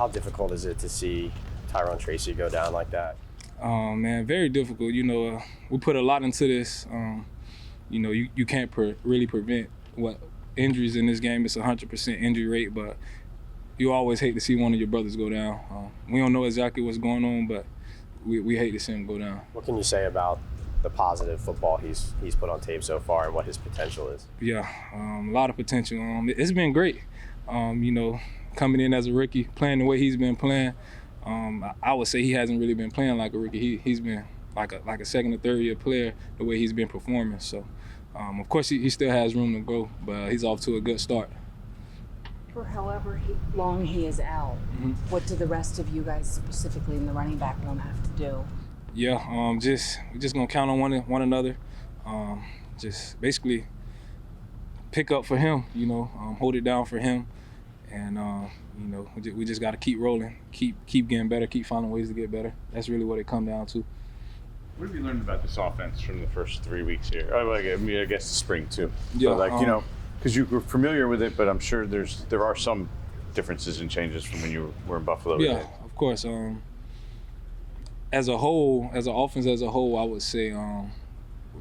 How difficult is it to see Tyrone Tracy go down like that? Man, very difficult. We put a lot into this. You can't really prevent what injuries in this game. It's 100% injury rate, but you always hate to see one of your brothers go down. We don't know exactly what's going on, but we hate to see him go down. What can you say about the positive football he's put on tape so far and what his potential is? Yeah, a lot of potential. It's been great. Coming in as a rookie, playing the way he's been playing, I would say he hasn't really been playing like a rookie. He's been like a second or third year player the way he's been performing. So, of course, he still has room to grow, but he's off to a good start. For however long he is out, what do the rest of you guys, specifically in the running back room, have to do? Yeah, we're just gonna count on one another. Just basically pick up for him, hold it down for him, and we just got to keep rolling, keep getting better, keep finding ways to get better. That's really what it comes down to. What have you learned about this offense from the first 3 weeks here? I guess the spring too. Yeah, but because you were familiar with it, but I'm sure there are some differences and changes from when you were in Buffalo. Yeah, of course. As a whole, as an offense as a whole, I would say a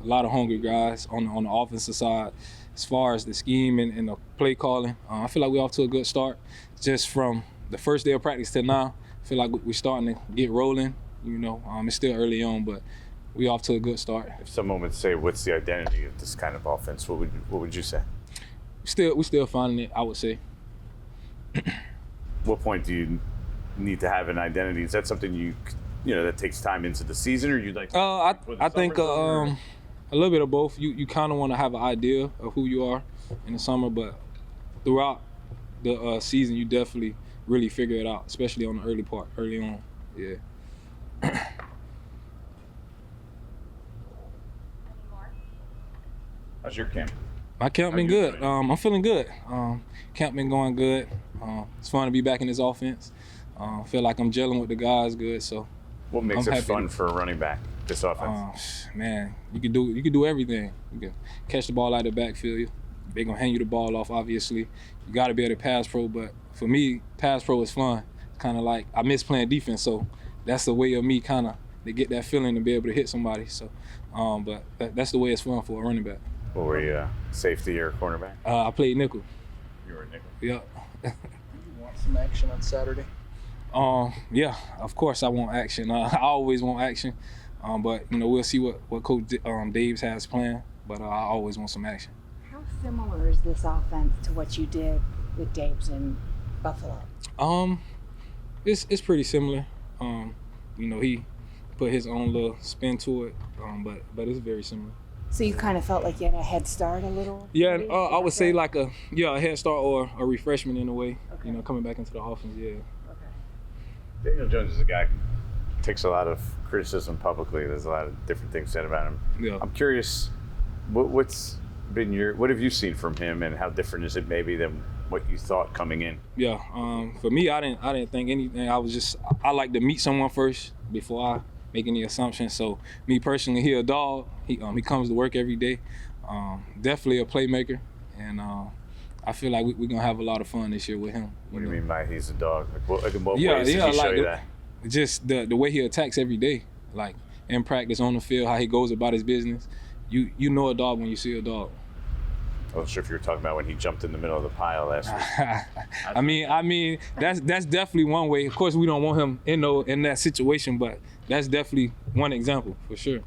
lot of hungry guys on the offensive side. As far as the scheme and the play calling, I feel like we're off to a good start. Just from the first day of practice till now, I feel like we're starting to get rolling. It's still early on, but we're off to a good start. If someone would say, what's the identity of this kind of offense, what would you say? We're still finding it, I would say. What point do you need to have an identity? Is that something that takes time into the season, or you'd like to I think a little bit of both. You kind of want to have an idea of who you are in the summer, but throughout the season, you definitely really figure it out, especially on the early on. Yeah. How's your camp? My camp been good. I'm feeling good. Camp been going good. It's fun to be back in this offense. Feel like I'm gelling with the guys good. So. What makes it fun for a running back, this offense? Man, you can do everything. You can catch the ball out of the backfield. They're gonna hand you the ball off, obviously. You gotta be able to pass pro, but for me, pass pro is fun. It's kinda like I miss playing defense, so that's the way of me kinda to get that feeling to be able to hit somebody. So but that's the way it's fun for a running back. What were you, safety or cornerback? I played nickel. You were a nickel? Yeah. Do you want some action on Saturday? Yeah, of course I want action. I always want action, but we'll see what Coach Daves has planned. But I always want some action. How similar is this offense to what you did with Daves in Buffalo? It's pretty similar. He put his own little spin to it, but it's very similar. So you kind of felt like you had a head start a little? Yeah, I would say like a head start or a refreshment in a way. Okay. Coming back into the offense. Yeah. Daniel Jones is a guy who takes a lot of criticism publicly. There's a lot of different things said about him. Yeah. I'm curious, what have you seen from him, and how different is it maybe than what you thought coming in? Yeah. For me, I didn't think anything. I like to meet someone first before I make any assumptions. So me personally, he a dog. He comes to work every day. Definitely a playmaker, and I feel like we're gonna have a lot of fun this year with him. What do you mean by he's a dog? Like what ways did he show you that? Just the way he attacks every day, like in practice, on the field, how he goes about his business. You know a dog when you see a dog. I wasn't sure if you were talking about when he jumped in the middle of the pile last week. I mean that's definitely one way. Of course, we don't want him in that situation, but that's definitely one example for sure.